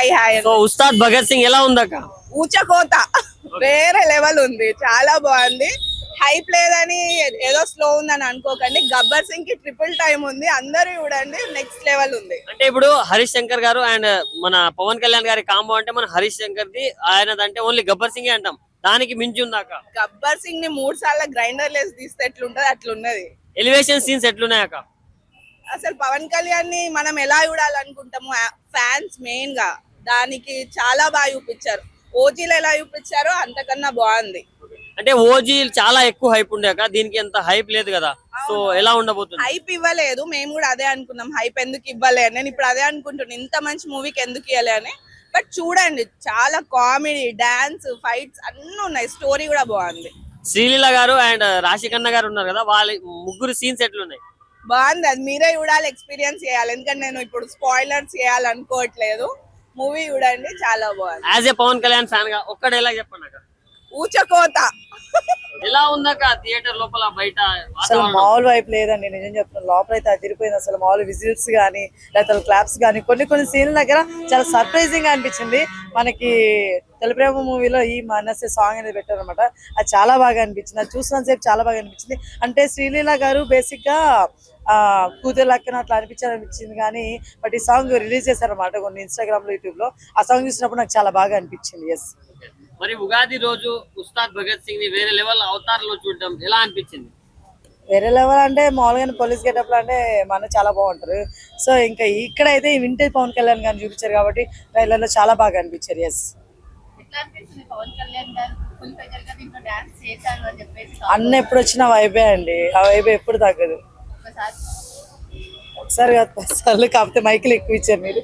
Hi. So Ustaad Bhagat Singh ఎలా ఉందక్క? ఊచకోత వేరే లెవెల్ ఉంది, చాలా బాగుంది. హైప్ లేదని ఏదో స్లో ఉందని అనుకోకండి. గబ్బర్ సింగ్ కి ట్రిపుల్ టైం ఉంది, అందరూ చూడండి, నెక్స్ట్ లెవెల్ ఉంది. అంటే ఇప్పుడు హరీష్ శంకర్ గారు అండ్ మన పవన్ కళ్యాణ్ గారి కాంబో అంటే మన హరీష్ శంకర్ ది ఆయనదంటే ఓన్లీ గబ్బర్ సింగ్ అంటాం, దానికి మించి ఉందాక. గబ్బర్ సింగ్ ని 3 సార్లు గ్రైండర్ లేసి తీస్తే ఎట్లుంటది అట్లున్నది. Elevation scenes ఎట్లున్నాయక్క? అసలు పవన్ కళ్యాణ్ ని మనం ఎలా చూడాలనుకుంటాము ఫ్యాన్స్ మెయిన్ గా, దానికి చాలా బాగా చూపించారు. ఓజీలు ఎలా చూపించారో అంతకన్నా బాగుంది. అంటే ఓజీ చాలా ఎక్కువ హైప్ ఉండే, దీనికి ఎంత హైప్ లేదు కదా, సో ఎలా ఉండబోతుంది? హైప్ ఇవ్వలేదు, మేము కూడా అదే అనుకున్నాం. హైప్ ఎందుకు ఇవ్వలే, నేను ఇప్పుడు అదే అనుకుంటున్నాను, ఇంత మంచి మూవీకి ఎందుకు ఇవ్వలే అని. బట్ చూడండి, చాలా కామెడీ, డాన్స్, ఫైట్స్ అన్ని ఉన్నాయి, స్టోరీ కూడా బాగుంది. శ్రీలీల గారు అండ్ రాశికన్న గారు ఉన్నారు కదా, వాళ్ళ ముగ్గురు సీన్స్ ఎట్లున్నాయి? బాగుంది, అది మీరే చూడాలి, ఎక్స్పీరియన్స్ చేయాలి. ఎందుకంటే నేను ఇప్పుడు స్పాయిలర్స్ చేయాలనుకోవట్లేదు. మూవీ చూడండి, చాలా బాగుంది. As a Pavan Kalyan fan గా ఒక్కడే ఎలా చెప్పండి అక్క? ఊచకోత ఎలా ఉందాక థియేటర్ లోపల బయట? అసలు మామూలు వైపు లేదండి, నిజం చెప్తున్నాను. లోపల అయితే అదిరిపోయింది. అసలు మామూలు విజిల్స్ కానీ లేకపోతే క్లాప్స్ కానీ కొన్ని సీన్ల దగ్గర చాలా సర్ప్రైజింగ్ గా అనిపించింది. మనకి తెలుప్రేమ మూవీలో ఈ మనసే సాంగ్ అనేది పెట్టారు అనమాట, అది చాలా బాగా అనిపించింది. అది చూసిన సేపు చాలా బాగా అనిపించింది. అంటే శ్రీలీల గారు బేసిక్ గా కూతురు లక్కన అట్లా అనిపించింది కానీ, బట్ ఈ సాంగ్ రిలీజ్ చేశారనమాట కొన్ని ఇన్స్టాగ్రామ్ లో, యూట్యూబ్ లో. ఆ సాంగ్ చూసినప్పుడు నాకు చాలా బాగా అనిపించింది. ఎస్. మరి ఉగాది రోజు ఉస్తాద్ భగత్ సింగ్ ని వేరే లెవెల్ అవతార్ లో చూడడం ఎలా అనిపించింది? వేరే లెవెల్ అంటే మామూలుగా పోలీస్ గెటప్ అంటే మన చాలా బాగుంటారు. సో ఇంకా ఇక్కడైతే వింటేజ్ పవన్ కళ్యాణ్ గారిని చూపించారు కాబట్టి ట్రైలర్ లో చాలా బాగా అనిపించారు. ఎస్. అన్న ఎప్పుడు వచ్చిన వైబే అండి, ఆ వైబే ఎప్పుడు తగ్గదు. ఒకసారి కాదు 10 సార్లు, కాకపోతే మైకులు ఎక్కువ ఇచ్చారు మీరు.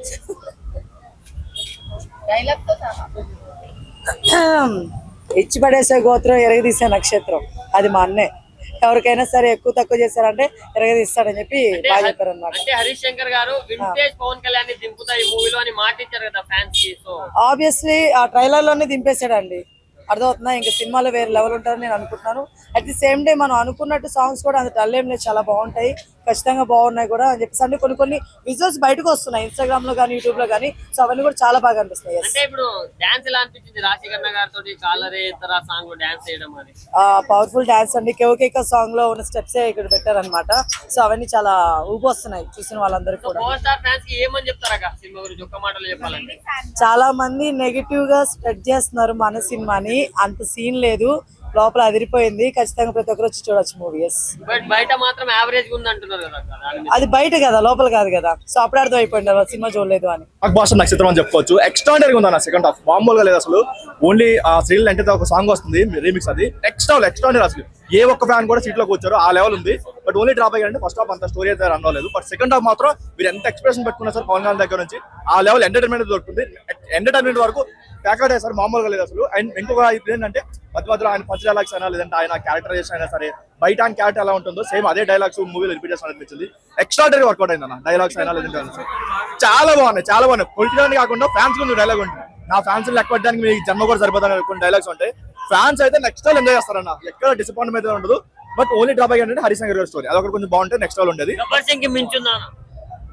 ఇచ్చి పడేసే గోత్రం ఎరగదీసే నక్షత్రం, అది మా అన్నే. ఎవరికైనా సరే ఎక్కువ తక్కువ చేశారంటే ఎరగదీస్తాడని చెప్పి బాగా చెప్పారు అన్నమాట. అంటే హరీష్ శంకర్ గారు వింటేజ్ పవన్ కళ్యాణ్ ని దింపుతా ఈ మూవీలో అని మాట ఇచ్చారు కదా ఫ్యాన్స్ కి. సో ఆబ్వియస్లీ ఆ ట్రైలర్ లోనే దింపేశాడండి, అర్థమవుతుందా? ఇంకా సినిమాలో వేరే లెవెల్ ఉంటారని నేను అనుకుంటున్నాను. అట్ ది సేమ్ డే మనం అనుకున్నట్టు సాంగ్స్ కూడా అంత డల్ ఏం లేదు, చాలా బాగుంటాయి, ఖచ్చితంగా బాగున్నాయి కూడా అని చెప్పేసి. అంటే కొన్ని విజువల్స్ బయటకు వస్తున్నాయి ఇన్స్టాగ్రామ్ లో కానీ, యూట్యూబ్ లో కానీ. సో అవన్నీ కూడా చాలా బాగా అనిపిస్తున్నాయి. అంటే ఇప్పుడు డాన్స్ ఎలా అనిపించింది రాశికన్న గారితో కాలరే ఇతర సాంగ్ డాన్స్ చేయడం? అది పవర్ఫుల్ డాన్స్ అండి. కేవకేక సాంగ్ లో ఉన్న స్టెప్స్ ఇక్కడ పెట్టారనమాట. సో అవన్నీ చాలా ఊపొస్తున్నాయి చూసిన వాళ్ళందరూ కూడా. పవర్ స్టార్ ఫ్యాన్స్ కి ఏమని చెప్తారా సినిమా గురించి ఒక్క మాటలో చెప్పాలంటే? చాలా మంది నెగిటివ్ గా స్ప్రెడ్ చేస్తున్నారు మన సినిమాని, అంత సీన్ లేదు, లోపల అదిరిపోయింది, ఖచ్చితంగా ప్రతి ఒక్కరు వచ్చి చూడొచ్చు మూవీ. బట్ బయట మాత్రం యావరేజ్ ఉంది అంటున్నారు కదా, అది బయట కదా, లోపల కాదు కదా. సో అప్పుడు అర్థం అయిపోయింది సినిమా చూడలేదు అని. నక్షత్రం అని చెప్పుకోవచ్చు. ఎక్స్ట్రాడనరీ ఉంది అన్న సెకండ్ హాఫ్, మామూలుగా లేదు అసలు. ఓన్లీ శ్రీలీల అంటే ఒక సాంగ్ వస్తుంది రీమిక్స్, అది ఎక్స్ట్రాడనరీ అసలు. ఏ ఒక్క ఫ్యాన్ కూడా సీట్ లో కూర్చారు, ఆ లెవెల్ ఉంది. బట్ ఓన్లీ డ్రాప్ అయ్యారంటే ఫస్ట్ హాఫ్ అంత స్టోరీ అయితే రన్ అవ్వలేదు. బట్ సెకండ్ హాఫ్ మాత్రం మీరు ఎంత ఎక్స్ప్రెషన్ పెట్టుకున్నా సార్ పవన్ కళ్యాణ్ దగ్గర నుంచి ఆ లెవెల్ ఎంటర్టైన్మెంట్ దొరుకుతుంది. ఎంటర్టైన్మెంట్ వరకు ప్యాకెట్ సార్ మామూలుగా లేదు అసలు. అండ్ ఇంకొక ఇప్పుడు ఏంటంటే మధ్యలో ఆయన పంచ్ డైలాగ్స్ అయినా లేదంటే ఆయన క్యారెక్టరైజేషన్ అయినా సరే, బయట ఆయన క్యారెక్టర్ ఎలా ఉంటుందో సేమ్ అదే డైలాగ్స్ మూవీలో రిపీట్ చేసిన అనిపించింది. ఎక్స్ట్రాడనరీ వర్కౌట్ అయింది అన్న, డైలాగ్స్ అయినా లేదంటే చాలా బాగున్నాయి. పొలిటికల్ కాకుండా ఫ్యాన్స్ ముందు డైలాగ్ ఉంటుంది. నా ఫ్యాన్స్ లెక్క పెట్టడానికి మీకు జన్మ కూడా సరిపోతాను కొన్ని డైలాగ్స్ ఉంటాయి. ఫ్యాన్స్ అయితే నెక్స్ట్ లెవెల్ ఎంజాయ్ చేస్తారన్న, ఎక్కడ డిసప్పాయింట్మెంట్ అయితే ఉండదు. బట్ ఓన్లీ డ్రాప్ అయ్యారంటే హరీష్ శంకర్ గారి స్టోరీ అదొకటి కొంచెం బాగుంటే నెక్స్ట్ లెవెల్ ఉండేది. గబ్బర్ సింగ్ కి మించుందా?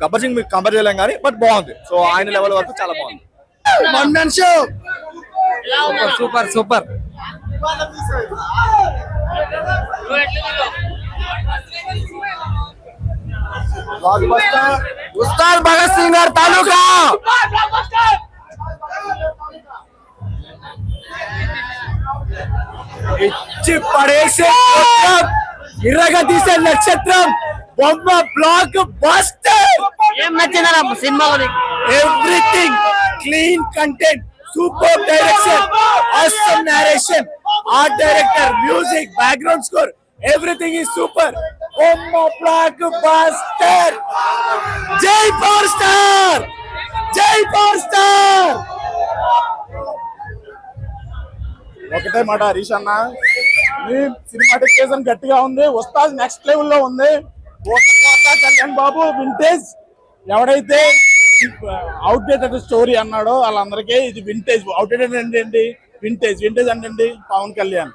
గబ్బర్ సింగ్ మీకు కంపేర్ చేయలేం కానీ బట్ బాగుంది. సో ఆయన లెవెల్ వరకు చాలా బాగుంది. Super super. ఉస్తాద్ భగత్ సింగ్ గారి తాలూకా ఇచ్చి పడేసే ఇరగ తీసే నక్షత్రం, బొమ్మ బ్లాక్ బస్టర్. ఏం నచ్చిందా సినిమాలో? Everything clean content, super direction, awesome narration, art director, music, background score, everything is super. Bomba blockbuster. Jai Power Star, Jai Power Star. ఒకటే మాట హరీష్ అన్న, ఈ సినిమాటికేషన్ గట్టిగా ఉంది, ఉస్తాద్ నెక్స్ట్ లెవెల్ లో ఉంది. కళ్యాణ్ బాబు వింటేజ్, ఎవడైతే అవుట్డేటెడ్ స్టోరీ అన్నాడో వాళ్ళందరికీ ఇది వింటేజ్. అవుట్డేటెడ్ అంటే ఏంటి, వింటేజ్ అంటే పవన్ కళ్యాణ్.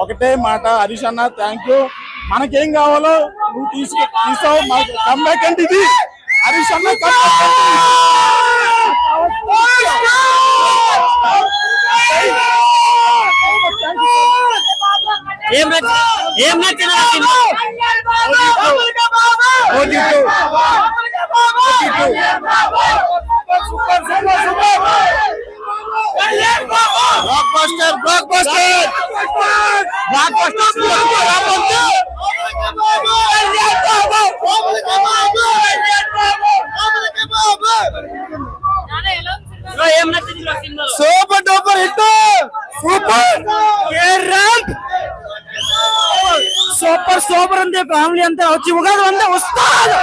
ఒకటే మాట హరీష్ అన్న, థ్యాంక్ యూ. మనకేం కావాలో నువ్వు తీసావు, మాకు కమ్బ్యాక్ అంటే ఇది హరీష్ అన్న. ఏం నచ్చింది ఆ సినిమా? బ్రో, ఏం నచ్చింది బ్రో సినిమాలో? Super duper hit super super ఉంది ఫ్యామిలీ అంతా వచ్చి ఉగాది అంతా వస్తారు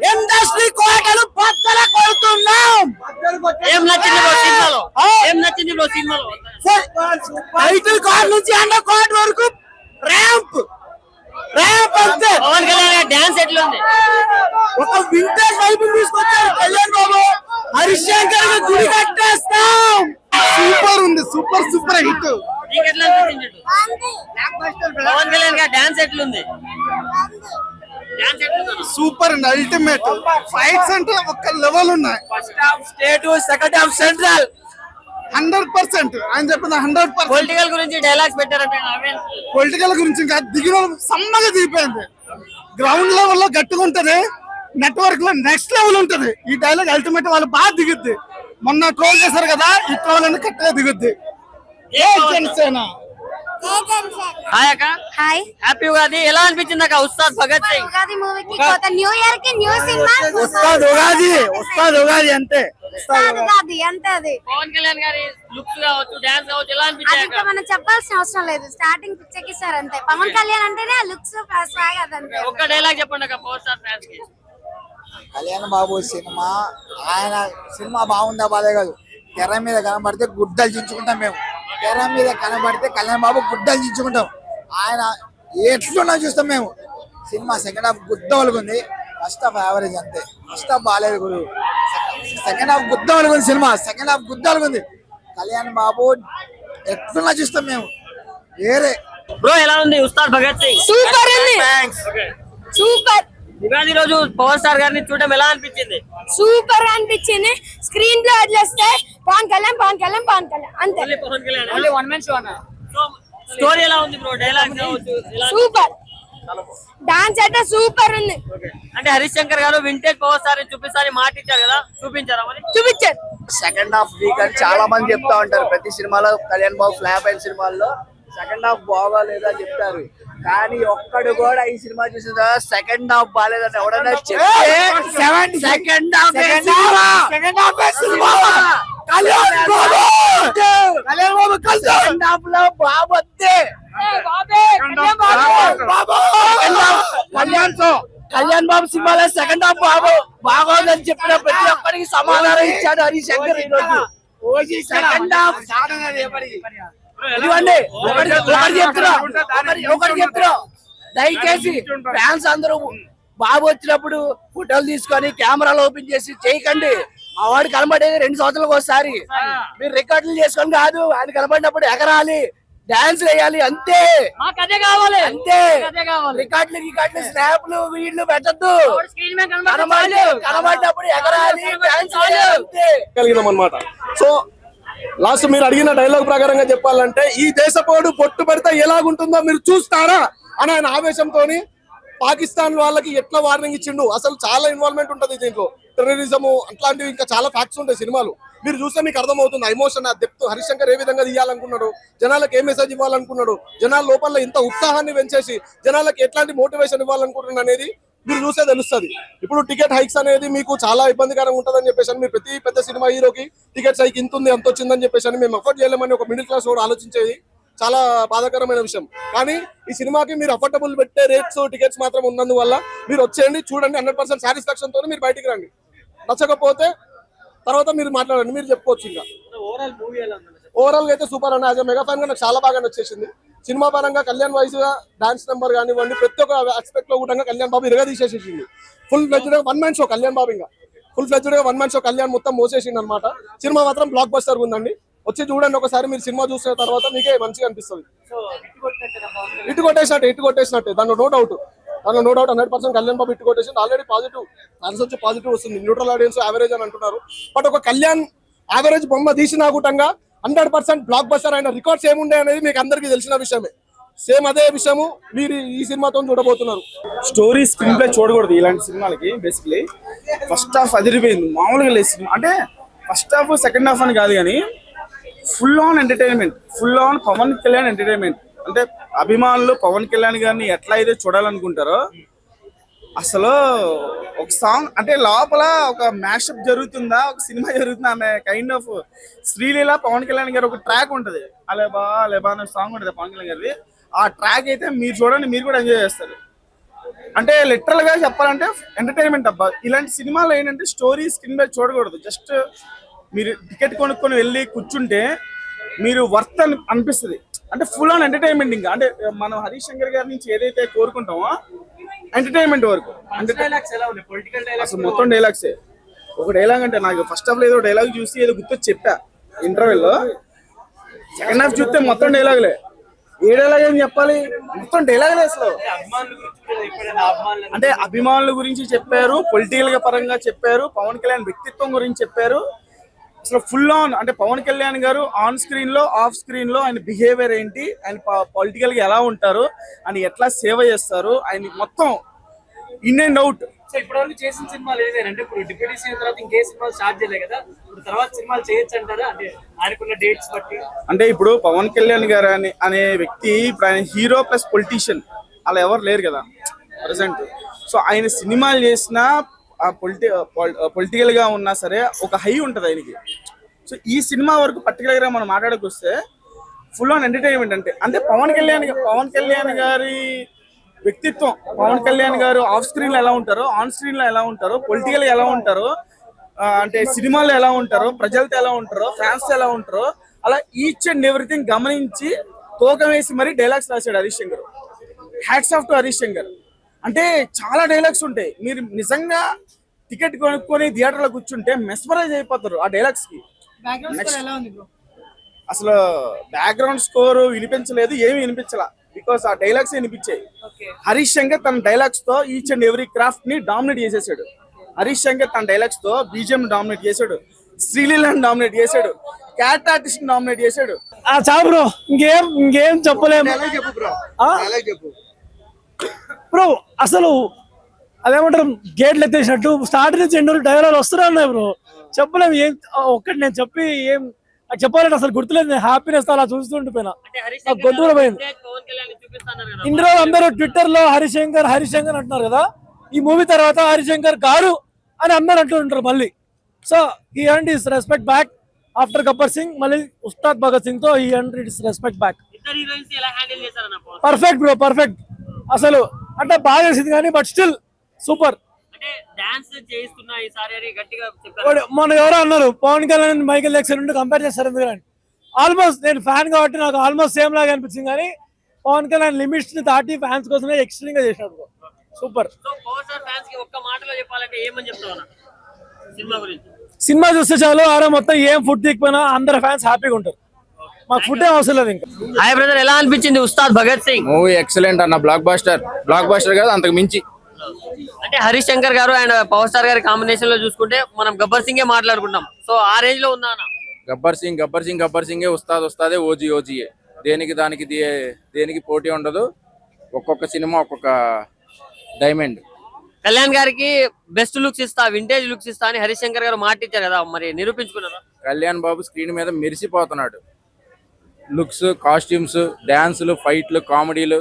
ఇండస్ట్రీ కోటలు బద్దల కొడుతున్నాం. ఏం నచ్చింది బ్రో సినిమాలో? ఏం నచ్చింది బ్రో సినిమాలో? టైటిల్ కార్డ్ నుంచి అండర్ కార్డ్ వరకు ర్యాంప్ అంతే. పవన్ కళ్యాణ్ గారి డాన్స్ ఎట్లుంది? ఒక వింటేజ్ వైపు తీసుకొచ్చారు కళ్యాణ్ బాబు. హరిశంకర్ గుడి కట్టేస్తాం. సూపర్ ఉంది, సూపర్ సూపర్ హిట్. నీకు ఎట్లా అనిపించింది? పవన్ కళ్యాణ్ గారి డాన్స్ ఎట్లుంది? డాన్స్ ఎట్లుంది? సూపర్ అండి, అల్టిమేట్. ఫైట్స్ అంటే ఒక లెవెల్ ఉన్నాయి. First half state, second half central. 100% ఆయన చెప్పిన 100%. పొలిటికల్ గురించి డైలాగ్స్ పెట్టారంటే పొలిటికల్ గురించి ఇంకా దిగిన సమ్మగా దిగిపోయింది. గ్రౌండ్ లెవెల్ లో గట్టిగా ఉంటది, నెట్వర్క్ లో నెక్స్ట్ లెవెల్ ఉంటది. ఈ డైలాగ్ అల్టిమేట్ వాళ్ళు బాగా దిగుద్ది. మొన్న ట్రోల్ చేశారు కదా, ఈ ట్రోల్ అని కరెక్ట్గా దిగుద్ది. ఏ జనసేన. హాయ్ అక్క. హాయ్. హ్యాపీ ఉగాది. ఎలా అనిపించింది అక్క ఉస్తాద్ భగత్ సింగ్? ఉగాది మూవీకి కొత్త న్యూ ఇయర్ కి న్యూ సినిమా. ఉస్తాద్ ఉగాది అంతే. ఉగాది అంతే. అది పవన్ కళ్యాణ్ గారి లుక్స్ కావచ్చు, డాన్స్ కావచ్చు, ఎలా అది అనిపించాయి ఇంకా మనం చెప్పాల్సిన అవసరం లేదు. స్టార్టింగ్ పిచ్చెక్కిస్తారు అంతే. పవన్ కళ్యాణ్ అంటేనే లుక్స్ స్వాగ్ అదంతే. ఒక్క డైలాగ్ చెప్పండి అక్క పవర్ స్టార్ ఫ్యాన్స్ కి. కళ్యాణ్ బాబు సినిమా, ఆయన సినిమా బాగుందా బాలే కాదు, తెర మీద కనబడితే గుడ్డలు చించుకుంటాం మేము. తెర మీద కనబడితే కళ్యాణ్ బాబు గుడ్డలు చించుకుంటాం. ఆయన ఎట్లున్నా చూస్తాం మేము. సినిమా సెకండ్ హాఫ్ గుద్ద వలుగుంది, ఫస్ట్ హాఫ్ యావరేజ్ అంతే. ఫస్ట్ హాఫ్ బాగాలేదు గురు, సెకండ్ హాఫ్ గుద్ద వలుగుంది. సినిమా సెకండ్ హాఫ్ గుద్ద వలుగుంది. కళ్యాణ్ బాబు ఎట్లున్నా చూస్తాం మేము. వేరే బ్రో ఎలా ఉంది ఉస్తాద్ భగత్ సింగ్? సూపర్ ఉంది, సూపర్. ఉగాది రోజు పవర్ స్టార్ గారిని చూడడం ఎలా అనిపించింది? సూపర్ అనిపించింది. స్క్రీన్ ప్లే వదిలేస్తే పవన్ కళ్యాణ్ అంతే. Only Pavan Kalyan, only one man show అన్న. స్టోరీ ఎలా ఉంది బ్రో? డైలాగ్స్ కావచ్చు, సూపర్. డాన్స్ అయితే సూపర్ ఉంది. అంటే హరీష్ శంకర్ గారు వింటేజ్ పవర్ స్టార్ చూపిస్తారని మాట ఇచ్చారు కదా, చూపించారా మరి? చూపించారు. సెకండ్ హాఫ్ వీక్ అని చాలా మంది చెప్తా ఉంటారు. ప్రతి సినిమాలో కళ్యాణ్ బాబు ఫ్లాప్ అయిన సినిమాల్లో సెకండ్ హాఫ్ బాగాలేదా చెప్తారు. కానీ ఒక్కడు కూడా ఈ సినిమా చూసిన తర్వాత సెకండ్ హాఫ్ బాగాలేదని ఎవడన్నా చెప్తే సెకండ్ హాఫ్ సెకండ్ హాఫ్ లో బాబు వస్తే కళ్యాణ్ బాబు సినిమాలో సెకండ్ హాఫ్ బాగోదని చెప్పిన ప్రతి ఒక్కరికి సమాధానం ఇచ్చాడు హరీష్ శంకర్ ఈ రోజు. సెకండ్ హాఫ్ ఇదిగోండి, ఒకటి చెప్తున్నా, దయచేసి ఫ్యాన్స్ అందరూ బాబు వచ్చినప్పుడు ఫోటోలు తీసుకొని కెమెరాలు ఓపెన్ చేసి చేయకండి. మా వాడు కనబడేది 2 సంవత్సరాలకు ఒకసారి. మీరు రికార్డులు చేసుకొని కాదు, ఆయన కనబడినప్పుడు ఎగరాలి, డాన్స్ వేయాలి, అంతే. అంతే. రికార్డులు స్నాప్లు వీళ్ళు పెట్టద్దు. కనబడినప్పుడు ఎగరాలి, డాన్స్ వేయాలి, అంతే. కలిగినాం అన్నమాట. సో లాస్ట్ మీరు అడిగిన డైలాగ్ ప్రకారంగా చెప్పాలంటే, ఈ దేశపోడు పొట్టు పెడితే ఎలాగుంటుందో మీరు చూస్తారా అని ఆయన ఆవేశంతో పాకిస్తాన్ వాళ్ళకి ఎట్లా వార్నింగ్ ఇచ్చిండు. అసలు చాలా ఇన్వాల్వ్మెంట్ ఉంటది దీంట్లో, టెర్రరిజము అట్లాంటివి ఇంకా చాలా ఫ్యాక్ట్స్ ఉంటాయి సినిమాలు. మీరు చూస్తే మీకు అర్థమవుతుంది ఎమోషన్, ఆ డెప్త్. హరీష్ శంకర్ ఏ విధంగా తీయాలనుకున్నాడు, జనాలకు ఏ మెసేజ్ ఇవ్వాలనుకున్నాడు, జనాల లోపల ఇంత ఉత్సాహాన్ని పెంచేసి జనాలకు ఎట్లాంటి మోటివేషన్ ఇవ్వాలనుకుంటున్నాడు అనేది మీరు చూసే తెలుస్తుంది. ఇప్పుడు టికెట్ హైక్స్ అనేది మీకు చాలా ఇబ్బందికరంగా ఉంటుందని చెప్పేసి మీరు ప్రతి పెద్ద సినిమా హీరోకి టికెట్స్ హైక్ ఇంత ఉంది, అంత వచ్చిందని చెప్పేసి మేము అఫోర్డ్ చేయలేమని ఒక మిడిల్ క్లాస్ కూడా ఆలోచించేది చాలా బాధాకరమైన విషయం. కానీ ఈ సినిమాకి మీరు అఫోర్డబుల్ పెట్టే రేట్స్ టికెట్స్ మాత్రం ఉన్నందువల్ల మీరు వచ్చేయండి, చూడండి. 100% సాటిస్ఫాక్షన్ తో మీరు బయటికి రండి. నచ్చకపోతే తర్వాత మీరు మాట్లాడండి, మీరు చెప్పుకోవచ్చు. ఇంకా ఓవరాల్ గా అయితే సూపర్ అన్న. యాజ్ మెగా ఫ్యాన్ గా నాకు చాలా బాగా నచ్చేసింది. సినిమా పరంగా కళ్యాణ్ వైజ్ గా డాన్స్ నెంబర్ కానివ్వండి, ప్రతి ఒక్క ఆస్పెక్ట్ లో కూడా కళ్యాణ్ బాబు ఇరగా తీసేసేసింది. ఫుల్ ఫ్లెడ్జ్డ్ గా 1 మ్యాన్ షో కళ్యాణ్ బాబు. ఇంకా ఫుల్ ఫ్లెడ్జ్డ్ గా 1 మ్యాన్ షో కళ్యాణ్ మొత్తం మోసేసింది అనమాట. సినిమా మాత్రం బ్లాక్ బస్టర్ ఉందండి. వచ్చి చూడండి ఒకసారి, మీరు సినిమా చూసిన తర్వాత మీకే మంచిగా అనిపిస్తుంది. ఇటు కొట్టేసినట్టే దాంట్లో నో డౌట్. దాంట్లో నో డౌట్ 100% కళ్యాణ్ బాబు ఇట్టు కొట్టేసి ఆల్రెడీ పాజిటివ్ ఫ్యాన్స్ వచ్చి పాజిటివ్ వస్తుంది. న్యూట్రల్ ఆడియన్స్ యావరేజ్ అని అంటున్నారు. బట్ ఒక కళ్యాణ్ యావరేజ్ బొమ్మ తీసినా కూటంగా 100% బ్లాక్ బస్టర్ అయిన రికార్డ్స్ ఏముండే అనేది మీకు అందరికీ తెలిసిన విషయమే. సేమ్ అదే విషయము మీరు ఈ సినిమాతో చూడబోతున్నారు. స్టోరీ స్క్రీన్ ప్లే చూడకూడదు ఇలాంటి సినిమాలకి. బేసిక్లీ ఫస్ట్ హాఫ్ అదిరిపోయింది, మామూలుగా లేదు సినిమా. అంటే ఫస్ట్ హాఫ్ సెకండ్ హాఫ్ అని కాదు కానీ full on entertainment, full on Pavan Kalyan entertainment. అంటే అభిమానులు పవన్ కళ్యాణ్ గారిని ఎట్లా అయితే చూడాలనుకుంటారో అసలు ఒక సాంగ్ అంటే లోపల ఒక మ్యాషప్ జరుగుతుందా, ఒక సినిమా జరుగుతుందా అనే కైండ్ ఆఫ్ శ్రీలీల పవన్ కళ్యాణ్ గారు ఒక ట్రాక్ ఉంటుంది, అలేబా అలేబా అనే సాంగ్ ఉంటుంది పవన్ కళ్యాణ్ గారిది. ఆ ట్రాక్ అయితే మీరు చూడండి, మీరు కూడా ఎంజాయ్ చేస్తారు. అంటే లిటరల్ గా చెప్పాలంటే ఎంటర్టైన్మెంట్ అబ్బా. ఇలాంటి సినిమాలు ఏంటంటే స్టోరీ స్క్రీన్ మీద చూడకూడదు. జస్ట్ మీరు టికెట్ కొనుక్కొని వెళ్ళి కూర్చుంటే మీరు వర్త్ అనిపిస్తుంది. అంటే ఫుల్ ఆన్ ఎంటర్టైన్మెంట్. ఇంకా అంటే మనం హరీష్ శంకర్ గారి నుంచి ఏదైతే కోరుకుంటామో ఎంటర్టైన్మెంట్ వరకు అసలు మొత్తం డైలాగ్సే. ఒక డైలాగ్ అంటే నాకు ఫస్ట్ హాఫ్ లో ఏదో డైలాగ్ చూసి ఏదో గుర్తొచ్చి చెప్పా ఇంటర్వెల్ లో. సెకండ్ హాఫ్ చూస్తే మొత్తం డైలాగులే. ఏ డైలాగ్ అని చెప్పాలి, మొత్తం డైలాగులే అసలు. అంటే అభిమానుల గురించి చెప్పారు, పొలిటికల్ గా పరంగా చెప్పారు, పవన్ కళ్యాణ్ వ్యక్తిత్వం గురించి చెప్పారు. అసలు ఫుల్ ఆన్ అంటే పవన్ కళ్యాణ్ గారు ఆన్ స్క్రీన్ లో ఆఫ్ స్క్రీన్ లో ఆయన బిహేవియర్ ఏంటి, ఆయన పొలిటికల్ గా ఎలా ఉంటారు, ఆయన ఎట్లా సేవ చేస్తారు, ఆయన మొత్తం ఇన్ అండ్ అవుట్. సో ఇప్పటివరకు చేసిన సినిమాలు ఏదైనా ఇప్పుడు డిప్యూటీ సీఎం తర్వాత ఇంకే సినిమాలు స్టార్ట్ చేయలేదు కదా, ఇప్పుడు తర్వాత సినిమాలు చేయొచ్చు అంటారా? అంటే ఆయనకున్న డేట్స్ బట్టి. అంటే ఇప్పుడు పవన్ కళ్యాణ్ గారు అనే వ్యక్తి ఇప్పుడు ఆయన హీరో ప్లస్ పొలిటీషియన్ అలా ఎవరు లేరు కదా ప్రజెంట్. సో ఆయన సినిమాలు చేసిన పొలిటికల్ గా ఉన్నా సరే ఒక హై ఉంటుంది ఆయనకి. సో ఈ సినిమా వరకు పర్టికులర్ గా మనం మాట్లాడకొస్తే ఫుల్ ఆన్ ఎంటర్టైన్మెంట్. అంటే పవన్ కళ్యాణ్ గారి వ్యక్తిత్వం, పవన్ కళ్యాణ్ గారు ఆఫ్ స్క్రీన్ లో ఎలా ఉంటారో, ఆన్ స్క్రీన్ లో ఎలా ఉంటారో, పొలిటికల్ గా ఎలా ఉంటారో, అంటే సినిమాలో ఎలా ఉంటారో, ప్రజలతో ఎలా ఉంటారో, ఫ్యాన్స్ తో ఎలా ఉంటారో, అలా ఈచ్ అండ్ ఎవ్రీథింగ్ గమనించి తోకం వేసి మరి డైలాగ్స్ రాశాడు Harish Shankar. Hats off to Harish Shankar. అంటే చాలా డైలాగ్స్ ఉంటాయి, మీరు నిజంగా టికెట్ కొనుక్కొని థియేటర్ లో కూర్చుంటే మెస్మరైజ్ అయిపోతారు ఆ డైలాగ్స్ కి. అసలు బ్యాక్గ్రౌండ్ స్కోర్ వినిపించలేదు, ఏమి వినిపించలా, బికాస్ ఆ డైలాగ్స్ వినిపించాయి. హరీష్ శంకర్ తన డైలాగ్స్ తో ఈచ్ అండ్ ఎవ్రీ క్రాఫ్ట్ ని డామినేట్ చేసేసాడు. హరీష్ శంకర్ తన డైలాగ్స్ తో బీజిఎం డామినేట్ చేశాడు, శ్రీలీలను డామినేట్ చేశాడు, క్యాట్ ఆర్టిస్ట్ డామినేట్ చేశాడు. చాలు బ్రో, ఇంకేం చెప్పలేము బ్రో. అసలు అదేమంటారు, గేట్లు ఎత్తేసినట్టు స్టార్ట్ నుంచి ఎండ్ డైలాగ్ వస్తున్నాయి బ్రో. చెప్పలేము ఏం. ఒక్కటి నేను చెప్పి ఏం చెప్పాలంటే అసలు గుర్తులేదు. నేను హ్యాపీనెస్ అలా చూస్తుండిపోయినా, గొంతు కూడా పోయింది. ఇన్ని రోజులు అందరూ ట్విట్టర్ లో హరిశంకర్ అంటున్నారు కదా, ఈ మూవీ తర్వాత హరిశంకర్ గారు అని అందరు అంటూ ఉంటారు మళ్ళీ. So he earned his respect back after Gabbar Singh. మళ్ళీ ఉస్తాద్ భగత్ సింగ్ తో he earned his respect back. Perfect bro, perfect. అసలు అంటే బాగా చేసింది కానీ బట్ స్టిల్ సూపర్. మొన్న ఎవరో అన్నారు పవన్ కళ్యాణ్ మైకేల్ జాక్సన్ నుండి కంపేర్ చేస్తారు ఎందుకంటే, ఆల్మోస్ట్ నేను ఫ్యాన్ కాబట్టి నాకు ఆల్మోస్ట్ సేమ్ లాగా అనిపించింది. కానీ పవన్ కళ్యాణ్ లిమిట్స్ ని దాటి ఫ్యాన్స్ కోసమే ఎక్స్ట్రీమ్ గా చేసినాడు. సూపర్. సినిమా చూస్తే చాలు, ఆరా మొత్తం ఏం ఫుడ్ తీకపోయినా అందరు ఫ్యాన్స్ హ్యాపీగా ఉంటారు. మాకు ఫుడ్ ఏం అవసరం లేదు. ఇంకా హాయ్ బ్రదర్, ఎలా అనిపించింది ఉస్తాద్ భగత్ సింగ్ మూవీ? ఎక్సలెంట్ అన్న, బ్లాక్ బస్టర్ కాదు అంతకు మించి. అంటే హరీష్ శంకర్ గారు అండ్ పవర్ స్టార్ గారి కాంబినేషన్ లో చూసుకుంటే మనం గబ్బర్ సింగే మాట్లాడుకుంటాం. సో ఆ రేంజ్ లో ఉందా అన్న? గబ్బర్ సింగే, ఉస్తాదే, ఓజీయే. దేనికి పోటీ ఉండదు. ఒక్కొక్క సినిమా ఒక్కొక్క డైమండ్. కళ్యాణ్ గారికి బెస్ట్ లుక్స్ ఇస్తా, వింటేజ్ లుక్స్ ఇస్తా అని హరీష్ శంకర్ గారు మాట ఇచ్చారు కదా, మరి నిరూపించుకున్నారా? కళ్యాణ్ బాబు స్క్రీన్ మీద మెరిసిపోతున్నాడు. లుక్స్, కాస్ట్యూమ్స్, డాన్సులు, ఫైట్లు, కామెడీలు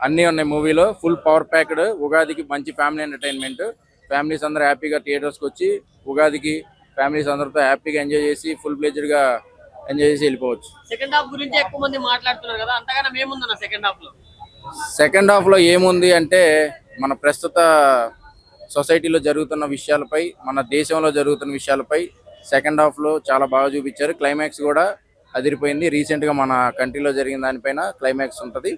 అన్నీ ఉన్నాయి మూవీలో. Full power packed. ఉగాదికి మంచి ఫ్యామిలీ ఎంటర్టైన్మెంట్. ఫ్యామిలీస్ అందరూ హ్యాపీగా థియేటర్స్కి వచ్చి ఉగాదికి ఫ్యామిలీస్ అందరితో హ్యాపీగా ఎంజాయ్ చేసి ఫుల్ ప్లేజ్డ్ గా ఎంజాయ్ చేసి వెళ్ళిపోవచ్చు. సెకండ్ హాఫ్ గురించి ఎక్కువ మంది మాట్లాడుతున్నారు కదా, అంతగానో ఏముందన్న సెకండ్ హాఫ్ లో? సెకండ్ హాఫ్ లో ఏముంది అంటే, మన ప్రస్తుత సొసైటీలో జరుగుతున్న విషయాలపై, మన దేశంలో జరుగుతున్న విషయాలపై సెకండ్ హాఫ్ లో చాలా బాగా చూపించారు. క్లైమాక్స్ కూడా అదిరిపోయింది. రీసెంట్ గా మన కంట్రీలో జరిగిన దానిపైన క్లైమాక్స్ ఉంటది.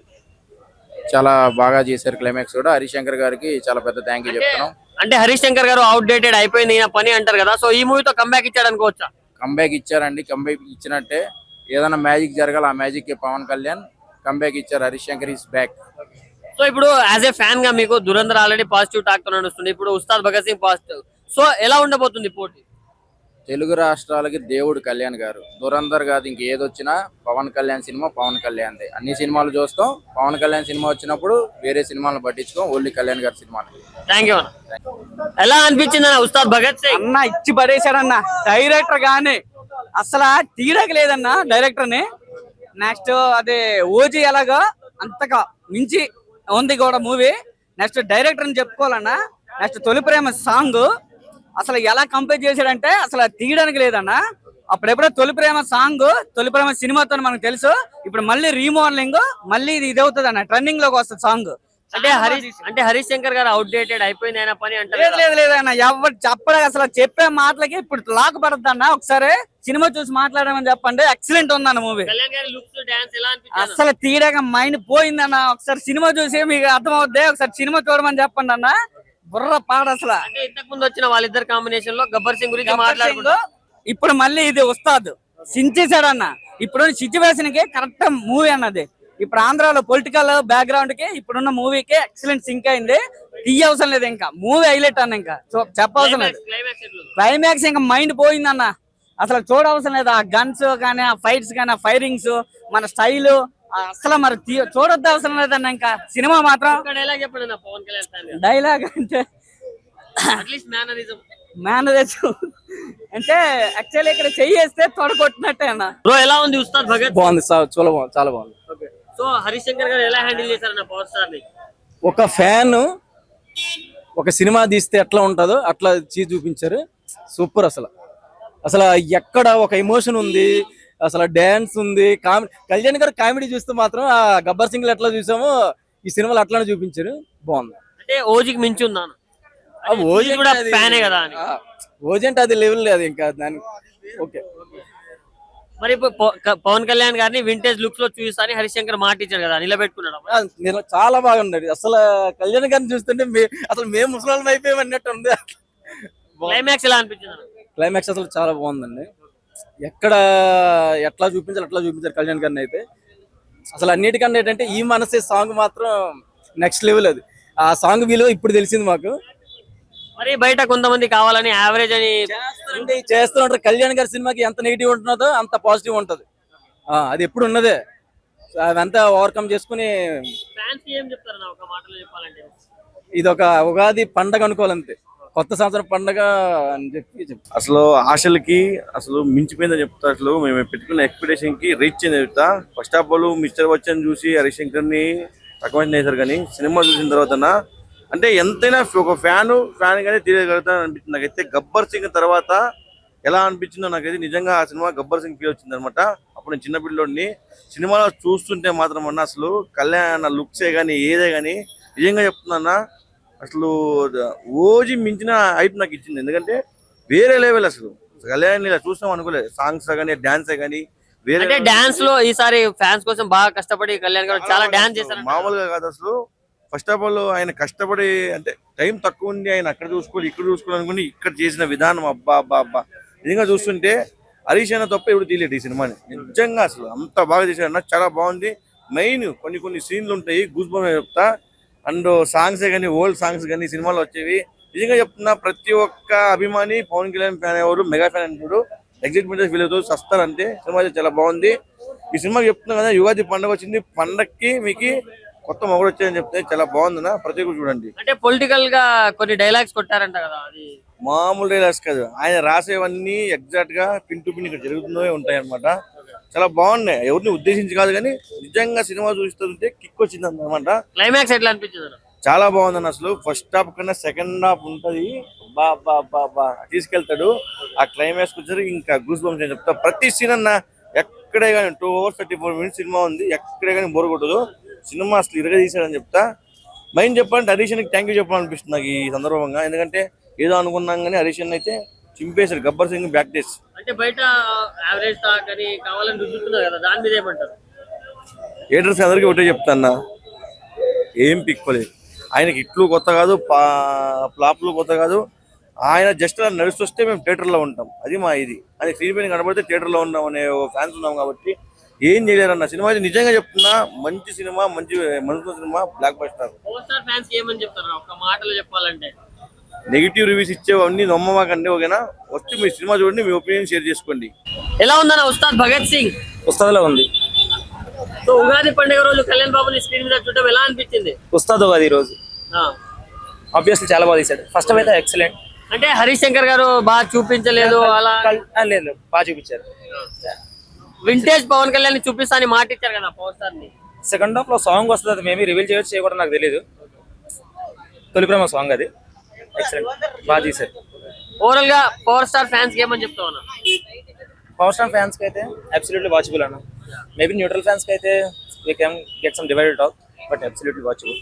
చాలా బాగా చేశారు క్లైమాక్స్ కూడా. హరీష్ శంకర్ గారికి చాలా పెద్ద థ్యాంక్ యూ చెప్తున్నాం. అంటే హరీష్ శంకర్ గారు అవుట్ డేటెడ్ అయిపోయింది ఈయన పని అంటారు కదా, సో ఈ మూవీతో కంబ్యాక్ ఇచ్చాడు అనుకోవచ్చా? కంబ్యాక్ ఇచ్చారండి. కంబ్యాక్ ఇచ్చినట్టే. ఏదైనా మ్యాజిక్ జరగాలి, ఆ మ్యాజిక్ పవన్ కళ్యాణ్ కంబ్యాక్ ఇచ్చారు. Harish Shankar is back. So ఇప్పుడు యాజ్ ఏ ఫ్యాన్ గా మీకు దురంధర్ ఆల్రెడీ పాజిటివ్ టాక్ తో నడుస్తుంది, ఇప్పుడు ఉస్తాద్ భగత్ సింగ్ పాజిటివ్. సో ఎలా ఉండబోతుంది పోటీ? తెలుగు రాష్ట్రాలకి దేవుడు కళ్యాణ్ గారు. దురంధర్ కాదు ఇంకేదొచ్చినా పవన్ కళ్యాణ్ సినిమా పవన్ కళ్యాణ్దే. అన్ని సినిమాలు చూస్తాం, పవన్ కళ్యాణ్ సినిమా వచ్చినప్పుడు వేరే సినిమాలను పట్టించుకోం, ఓన్లీ కళ్యాణ్ గారి సినిమాలు. Thank you. ఎలా అనిపించింది అన్న ఉస్తాద్ భగత్ సింగ్? అన్న ఇచ్చి పడేశాడన్న డైరెక్టర్ గానే, అసలు తీరక లేదన్న డైరెక్టర్ ని. నెక్స్ట్ అదే ఓజీ ఎలాగా అంతగా మించి ఉంది కూడా మూవీ. నెక్స్ట్ డైరెక్టర్ అని చెప్పుకోవాలన్నా. నెక్స్ట్ తొలి ప్రేమ సాంగ్ అసలు ఎలా కంపేర్ చేశాడంటే అసలు తీయడానికి లేదన్న. అప్పుడెప్పుడో తొలి ప్రేమ సాంగ్ తొలి ప్రేమ సినిమాతో మనకు తెలుసు, ఇప్పుడు మళ్ళీ రీమోడలింగ్ మళ్ళీ ఇది అవుతుంది అన్న, ట్రెండింగ్ లోకి వస్తుంది సాంగ్. అంటే హరీష్ శంకర్ గారు అవుట్డేటెడ్ అయిపోయింది ఆయన పని అంటే లేదన్న, ఎవరు చెప్పడం అసలు చెప్పే మాటలకి ఇప్పుడు లాక్ పడద్దు అన్న. ఒకసారి సినిమా చూసి మాట్లాడమని చెప్పండి, ఎక్సలెంట్ ఉందన్న మూవీ. కళ్యాణ్ గారి లుక్స్ డాన్స్ ఎలా అనిపించింది? అసలు తీయడానికి మైండ్ పోయిందన్న. ఒకసారి సినిమా చూసి మీకు అర్థమవుద్ది, ఒకసారి సినిమా చూడమని చెప్పండి అన్న. బుర్ర పాడు అసలు. అంటే ఇంతకు ముందు వచ్చిన వాళ్ళిద్దరు కాంబినేషన్ లో గబ్బర్ సింగ్ గురించి మాట్లాడుకుంటాం, ఇప్పుడు మళ్ళీ ఇది ఉస్తాద్ సించేశాడు అన్న. ఇప్పుడు సిచ్యువేషన్ కి కరెక్ట్ మూవీ అన్నది. ఇప్పుడు ఆంధ్రాలో పొలిటికల్ బ్యాక్గ్రౌండ్ కి ఇప్పుడున్న మూవీకి ఎక్సలెంట్ సింక్ అయింది. తీయవసరం లేదు, ఇంకా మూవీ హైలైట్ అన్న, ఇంకా చెప్పవసరం లేదు. క్లైమాక్స్ ఇంకా మైండ్ పోయిందన్న. అసలు చూడవసరం లేదు. ఆ గన్స్ కానీ, ఆ ఫైట్స్ కానీ, ఆ ఫైరింగ్స్, మన స్టైల్ అసలు మరి చూడొద్దు అవసరం లేదన్న. ఇంకా సినిమా మాత్రం డైలాగ్ చెప్పండి నా పవన్ కళ్యాణ్ డైలాగ్ అంటే అట్లీస్ట్ మేనరిజం అంటే యాక్చువల్లీ ఇక్కడ చెయ్యేస్తే తొడగొట్టినట్టే అన్న. బ్రో ఎలా ఉంది ఉస్తాద్ భగత్? బాగుంది, చాలా బాగుంది. సో హరీష్ శంకర్ గారు ఎలా హ్యాండిల్ చేశారన్న పవర్ స్టార్ ని? ఒక ఫ్యాన్ ఒక సినిమా తీస్తే ఎట్లా ఉంటుందో అట్లా చూపించారు. సూపర్. అసలు ఎక్కడ ఒక ఎమోషన్ ఉంది, అసలు డాన్స్ ఉంది, కళ్యాణ్ గారు కామెడీ చూస్తే మాత్రం ఆ గబ్బర్ సింగ్ ఎట్లా చూసామో ఈ సినిమాలో అట్లానే చూపించారు. బాగుంది. అంటే ఓజీకి మించి ఉందా? ఓజీ కూడా ఫ్యానే కదా. ఓజీ అంటే అది లెవెల్ లేదు ఇంకా దాని. ఓకే. మరి ఇప్పుడు పవన్ కళ్యాణ్ గారిని వింటేజ్ లుక్స్ లో చూపిస్తారని హరీష్ శంకర్ మాట ఇచ్చారు కదా, నిలబెట్టుకున్నాడు. చాలా బాగుండదు. అసలు కళ్యాణ్ గారిని చూస్తుంటే అసలు మేము ముసలాం అయిపోయామన్నట్టు ఉంది. క్లైమాక్స్ ఎలా అనిపించింది? క్లైమాక్స్ అసలు చాలా బాగుందండి. ఎట్లా చూపించారు కళ్యాణ్ గారిని అయితే. అసలు అన్నిటికన్నా ఏంటంటే ఈ మనసే సాంగ్ మాత్రం నెక్స్ట్ లెవెల్. అది ఆ సాంగ్ విలువ ఇప్పుడు తెలిసింది మాకు. మరి బయట కొంతమంది కావాలని యావరేజ్ అని చేస్తుంటారు. కళ్యాణ్ గారి సినిమాకి ఎంత నెగిటివ్ ఉంటున్నదో అంత పాజిటివ్ ఉంటది. అది ఎప్పుడు ఉన్నదే. అదంతా ఓవర్కమ్ చేసుకుని ఇది ఒక ఉగాది పండగ అనుకోవాలంతే, కొత్త సంవత్సరం పండగ అని చెప్పి అసలు ఆశలకి అసలు మించిపోయిందని చెప్తా. అసలు మేము పెట్టుకున్న ఎక్స్పెక్టేషన్ కి రీచ్ అయింది చెప్తా. First of all mister Bachchan చూసి హరీష్ శంకర్ ని రికమెండ్ చేశారు, కానీ సినిమా చూసిన తర్వాత అంటే ఎంతైనా ఒక ఫ్యాన్ గానే తెలియగలుగుతాను అనిపించింది నాకైతే. గబ్బర్ సింగ్ తర్వాత ఎలా అనిపించిందో నాకైతే నిజంగా ఆ సినిమా గబ్బర్ సింగ్ ఫీల్ వచ్చింది అనమాట. అప్పుడు నేను చిన్న పిల్లోడిని సినిమాలో చూస్తుంటే మాత్రం అన్న అసలు కళ్యాణ్ లుక్సే కానీ ఏదే కానీ నిజంగా చెప్తున్నా అసలు ఓజీ మించిన హైప్ నాకు ఇచ్చింది. ఎందుకంటే వేరే లెవెల్ అసలు కళ్యాణ్ ఇలా చూసాం అనుకోలేదు. సాంగ్స్ కానీ డాన్స్ కానీ వేరే డాన్స్ లో ఈసారి ఫ్యాన్స్ కోసం బాగా కష్టపడి కళ్యాణ్ గారు చాలా డాన్స్ చేశారు. మామూలుగా కాదు అసలు. ఫస్ట్ ఆఫ్ ఆల్ ఆయన కష్టపడి అంటే టైం తక్కువ ఉంది, ఆయన అక్కడ చూసుకోవాలి ఇక్కడ చూసుకోవాలి అనుకుని ఇక్కడ చేసిన విధానం అబ్బా నిజంగా చూస్తుంటే హరీష్ అన్న తప్ప ఇప్పుడు తీయలేదు ఈ సినిమాని. నిజంగా అసలు అంత బాగా చేశాడు అన్న, చాలా బాగుంది. మెయిన్ కొన్ని సీన్లు ఉంటాయి గూస్ బంప్స్ చెప్తా. అండ్ సాంగ్సే కానీ ఓల్డ్ సాంగ్స్ కానీ సినిమాలో వచ్చేవి. నిజంగా చెప్తున్నా ప్రతి ఒక్క అభిమాని పవన్ కళ్యాణ్ ఫ్యాన్ ఎవరు మెగా ఫ్యాన్ అంటారు, ఎగ్జైట్మెంట్ ఫీల్ అవుతారు, వస్తారంటే. సినిమా చాలా బాగుంది. ఈ సినిమాకి చెప్తున్నా కదా, యుగాది పండుగ వచ్చింది, పండగకి మీకు కొత్త మొగుడు వచ్చాయని చెప్తే చాలా బాగుందన్న, ప్రతి ఒక్కరు చూడండి. అంటే పొలిటికల్ గా కొన్ని డైలాగ్స్ కొట్టారంట కదా, అది మామూలు డైలాగ్స్ కాదు, ఆయన రాసేవన్నీ ఎగ్జాక్ట్ గా పిన్ టు పిన్ ఇక్కడ జరుగుతూనే ఉంటాయి అనమాట. చాలా బాగున్నాయి, ఎవరిని ఉద్దేశించి కాదు కానీ నిజంగా సినిమా చూస్తుంటే కిక్ వచ్చింది అనమాట. క్లైమాక్స్ ఎట్లా అనిపించింది? చాలా బాగుందన్న. అసలు ఫస్ట్ హాఫ్ కన్నా సెకండ్ హాఫ్ ఉంటది, బా తీసుకెళ్తాడు. ఆ క్లైమాక్స్ వచ్చారు ఇంకా గూస్ బంప్స్ అని చెప్తా. ప్రతి సీన్ అన్న ఎక్కడే కానీ 2 hours 34 minutes సినిమా ఉంది, ఎక్కడే కానీ బోర్ కొట్టదు. సినిమా అసలు ఇరగ తీసాడని చెప్తా. మైండ్ చెప్పాలంటే హరీష్కి థ్యాంక్ యూ చెప్పాలనిపిస్తుంది నాకు ఈ సందర్భంగా. ఎందుకంటే ఏదో అనుకున్నాం కానీ హరీష్ అయితే చింపేశాడు గబ్బర్ సింగ్ బ్యాక్ డేస్. అంటే బయట యావరేజ్ టాక్ అని కావాలని రుద్దుతున్నారు కదా, దాని మీద ఏమంటారు? థియేటర్స్ అందరికీ ఒకటే చెప్తాన్నా, ఏం పిక్కోలేదు. ఆయనకి ఇట్లు కొత్త కాదు, ఫ్లాప్లు కొత్త కాదు. ఆయన జస్ట్ అలా నడుస్తొస్తే మేము థియేటర్లో ఉంటాం, అది మా ఇది. అది స్క్రీన్ పైన కనబడితే థియేటర్లో ఉన్నాం అనే ఫ్యాన్స్ ఉన్నాం కాబట్టి ఏం చేయలేరన్న సినిమా అయితే నిజంగా చెప్తున్నా, మంచి సినిమా, మంచి మనసులో cinema, block buster. Power star fans కి ఏమని చెప్తారు ఒక మాటలో చెప్పాలంటే? నెగిటివ్ రివ్యూస్ ఇచ్చేవన్నీ నమ్మమాకండి, ఓకేనా? వచ్చి మీ సినిమా చూడండి, మీ ఒపీనియన్ షేర్ చేసుకోండి. ఎలా ఉందన్న ఉస్తాద్ భగత్ సింగ్? ఉస్తాద్లో ఉంది. సో ఉగాది పండుగ రోజు కళ్యాణ్ బాబుని స్క్రీన్ మీద చూడడం ఎలా అనిపించింది? ఉస్తాద్ ఉగాది రోజు ఆ, ఆబ్వియస్లీ చాలా బాగా తీశాడు. ఫస్ట్ అయితే ఎక్సలెంట్. అంటే హరీష్ శంకర్ గారు బాగా చూపించలేదు అలా? లేదు బాగా చూపించారు. వింటేజ్ పవన్ కళ్యాణ్ చూపిస్తా అని మాట ఇచ్చారు కదా పవర్ స్టార్ ని. సెకండ్ హాఫ్ లో సాంగ్ వస్తుంది, అది మేబీ రివీల్ చేయొచ్చు చేయకూడదు నాకు తెలియదు. తొలి ప్రేమ సాంగ్ అది ఎక్సలెంట్, బాగా తీశారు. ఓవరాల్ గా పవర్ స్టార్ ఫ్యాన్స్ కి ఏమని చెప్తావు అన్న? పవర్ స్టార్ ఫ్యాన్స్ కి అయితే అబ్సల్యూట్లీ వాచబుల్ అన్న. మేబీ న్యూట్రల్ ఫ్యాన్స్ కి అయితే we can get some divided talk, but absolutely watchable.